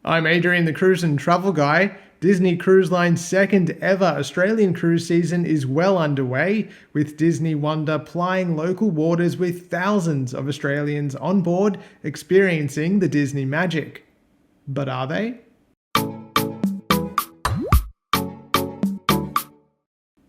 I'm Adrian, the Cruise and Travel Guy. Disney Cruise Line's second ever Australian cruise season is well underway, with Disney Wonder plying local waters with thousands of Australians on board experiencing the Disney magic. But are they?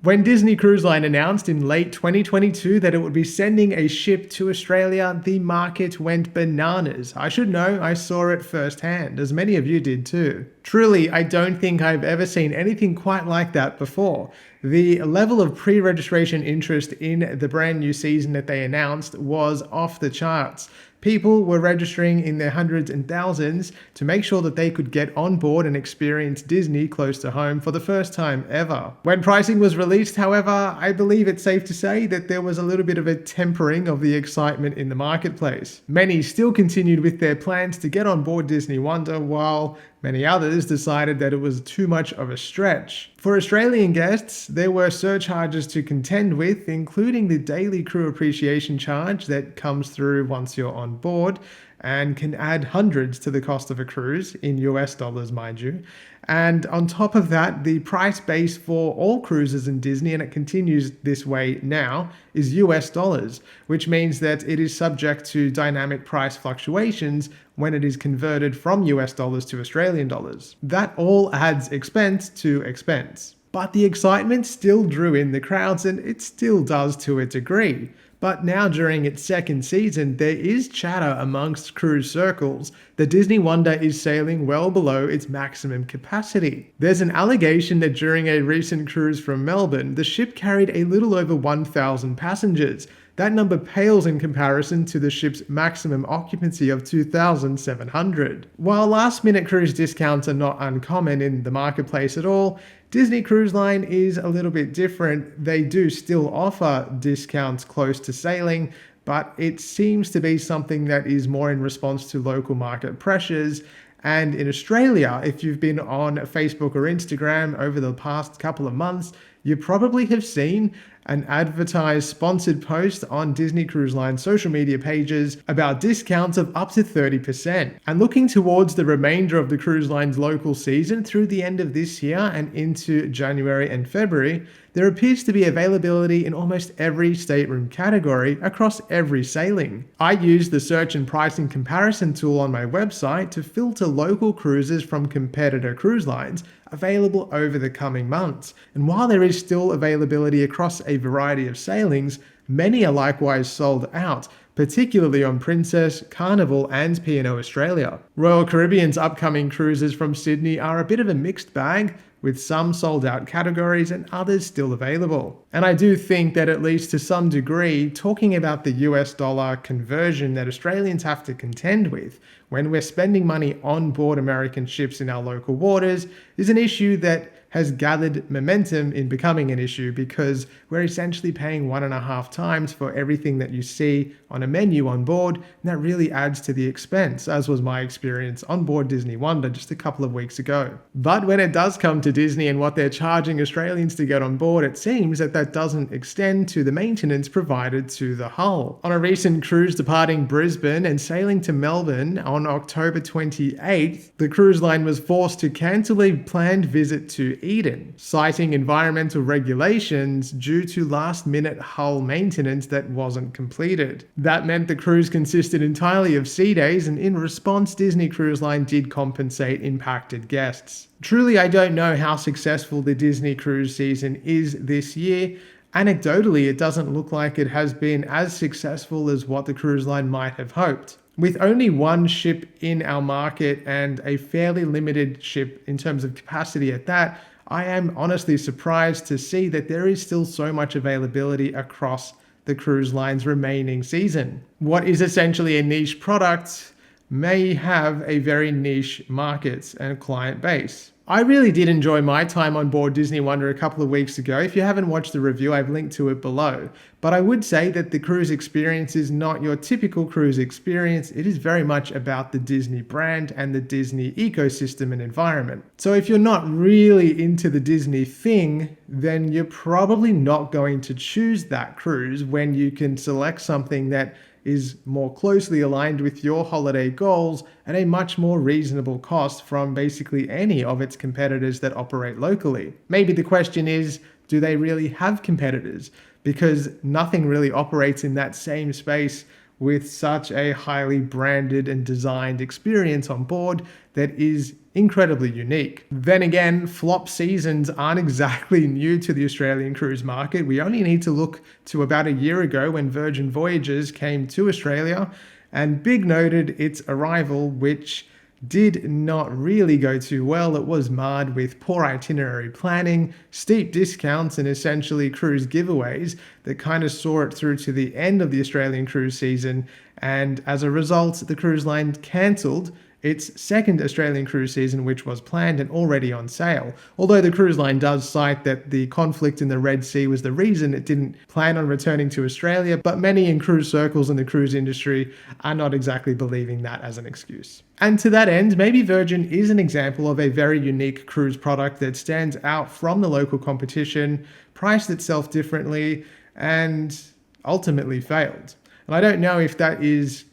When Disney Cruise Line announced in late 2022 that it would be sending a ship to Australia, the market went bananas. I should know, I saw it firsthand, as many of you did too. Truly, I don't think I've ever seen anything quite like that before. The level of pre-registration interest in the brand new season that they announced was off the charts. People were registering in their hundreds and thousands to make sure that they could get on board and experience Disney close to home for the first time ever. When pricing was released, however, I believe it's safe to say that there was a little bit of a tempering of the excitement in the marketplace. Many still continued with their plans to get on board Disney Wonder, while many others decided that it was too much of a stretch. For Australian guests, there were surcharges to contend with, including the daily crew appreciation charge that comes through once you're on board and can add hundreds to the cost of a cruise, in US dollars, mind you. And on top of that, the price base for all cruises in Disney, and it continues this way now, is US dollars, which means that it is subject to dynamic price fluctuations when it is converted from US dollars to Australian dollars. That all adds expense to expense. But the excitement still drew in the crowds, and it still does to a degree. But now during its second season, there is chatter amongst cruise circles that Disney Wonder is sailing well below its maximum capacity. There's an allegation that during a recent cruise from Melbourne, the ship carried a little over 1,000 passengers. That number pales in comparison to the ship's maximum occupancy of 2,700. While last-minute cruise discounts are not uncommon in the marketplace at all, Disney Cruise Line is a little bit different. They do still offer discounts close to sailing, but it seems to be something that is more in response to local market pressures. And in Australia, if you've been on Facebook or Instagram over the past couple of months, you probably have seen an advertised sponsored post on Disney Cruise Line social media pages about discounts of up to 30%. And looking towards the remainder of the cruise line's local season through the end of this year and into January and February, there appears to be availability in almost every stateroom category across every sailing. I use the search and pricing comparison tool on my website to filter local cruises from competitor cruise lines available over the coming months. And while there is still availability across a variety of sailings, many are likewise sold out, particularly on Princess, Carnival, and P&O Australia. Royal Caribbean's upcoming cruises from Sydney are a bit of a mixed bag, with some sold out categories and others still available. And I do think that, at least to some degree, talking about the US dollar conversion that Australians have to contend with when we're spending money on board American ships in our local waters is an issue that has gathered momentum in becoming an issue, because we're essentially paying 1.5 times for everything that you see on a menu on board, and that really adds to the expense, as was my experience on board Disney Wonder just a couple of weeks ago. But when it does come to Disney and what they're charging Australians to get on board, it seems that that doesn't extend to the maintenance provided to the hull. On a recent cruise departing Brisbane and sailing to Melbourne on October 28th, the cruise line was forced to cancel a planned visit to Eden, citing environmental regulations due to last-minute hull maintenance that wasn't completed. That meant the cruise consisted entirely of sea days, and in response, Disney Cruise Line did compensate impacted guests. Truly, I don't know how successful the Disney cruise season is this year. Anecdotally, it doesn't look like it has been as successful as what the cruise line might have hoped. With only one ship in our market and a fairly limited ship in terms of capacity at that, I am honestly surprised to see that there is still so much availability across the cruise line's remaining season. What is essentially a niche product may have a very niche market and client base. I really did enjoy my time on board Disney Wonder a couple of weeks ago. If you haven't watched the review, I've linked to it below. But I would say that the cruise experience is not your typical cruise experience. It is very much about the Disney brand and the Disney ecosystem and environment. So if you're not really into the Disney thing, then you're probably not going to choose that cruise when you can select something that is more closely aligned with your holiday goals at a much more reasonable cost from basically any of its competitors that operate locally. Maybe the question is, do they really have competitors? Because nothing really operates in that same space with such a highly branded and designed experience on board that is incredibly unique. Then again, flop seasons aren't exactly new to the Australian cruise market. We only need to look to about a year ago when Virgin Voyages came to Australia and big noted its arrival, which did not really go too well. It was marred with poor itinerary planning, steep discounts, and essentially cruise giveaways that kind of saw it through to the end of the Australian cruise season. And as a result, the cruise line cancelled its second Australian cruise season, which was planned and already on sale. Although the cruise line does cite that the conflict in the Red Sea was the reason it didn't plan on returning to Australia, but many in cruise circles and the cruise industry are not exactly believing that as an excuse. And to that end, maybe Virgin is an example of a very unique cruise product that stands out from the local competition, priced itself differently, and ultimately failed. And I don't know if that is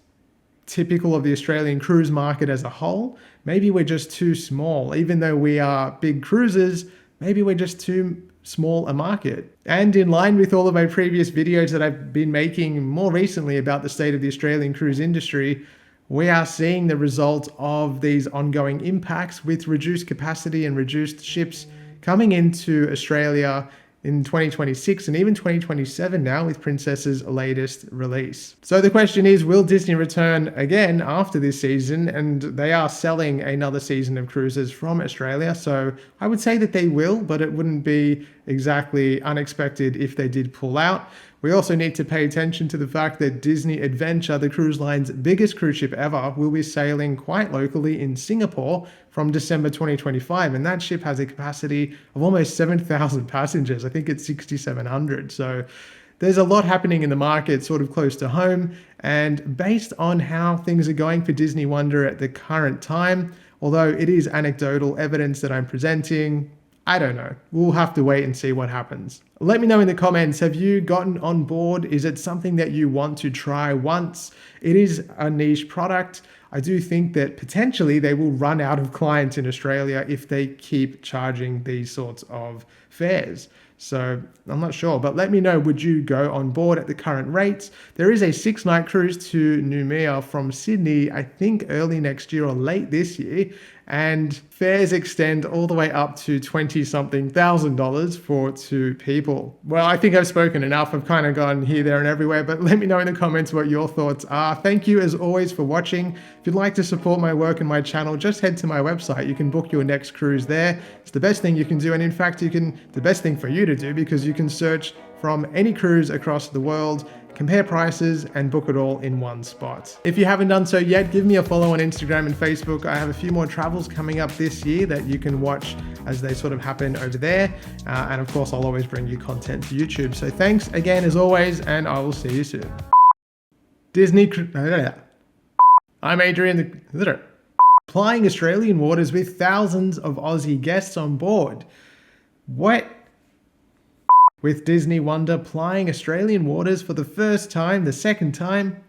typical of the Australian cruise market as a whole. Maybe we're just too small. Even though we are big cruisers, maybe we're just too small a market. And in line with all of my previous videos that I've been making more recently about the state of the Australian cruise industry, we are seeing the result of these ongoing impacts with reduced capacity and reduced ships coming into Australia in 2026 and even 2027 now with Princess's latest release. So the question is, will Disney return again after this season? And they are selling another season of cruises from Australia. So I would say that they will, but it wouldn't be exactly unexpected if they did pull out. We also need to pay attention to the fact that Disney Adventure, the cruise line's biggest cruise ship ever, will be sailing quite locally in Singapore from December 2025. And that ship has a capacity of almost 7,000 passengers. I think it's 6,700. So there's a lot happening in the market sort of close to home. And based on how things are going for Disney Wonder at the current time, although it is anecdotal evidence that I'm presenting, I don't know. We'll have to wait and see what happens. Let me know in the comments, have you gotten on board? Is it something that you want to try once? It is a niche product. I do think that potentially they will run out of clients in Australia if they keep charging these sorts of fares. So I'm not sure, but let me know, would you go on board at the current rates? There is a 6-night cruise to Noumea from Sydney, I think early next year or late this year, and fares extend all the way up to $20-something thousand for 2 people. Well, I think I've spoken enough. I've kind of gone here, there, and everywhere, but let me know in the comments what your thoughts are. Thank you as always for watching. If you'd like to support my work and my channel, just head to my website. You can book your next cruise there. It's the best thing you can do, and in fact, the best thing for you to do, because you can search from any cruise across the world, compare prices, and book it all in one spot. If you haven't done so yet, give me a follow on Instagram and Facebook. I have a few more travels coming up this year that you can watch as they sort of happen over there. And of course, I'll always bring you content to YouTube. So thanks again as always, and I will see you soon. I'm Adrian, plying Australian waters with thousands of Aussie guests on board. What? With Disney Wonder plying Australian waters for the first time, the second time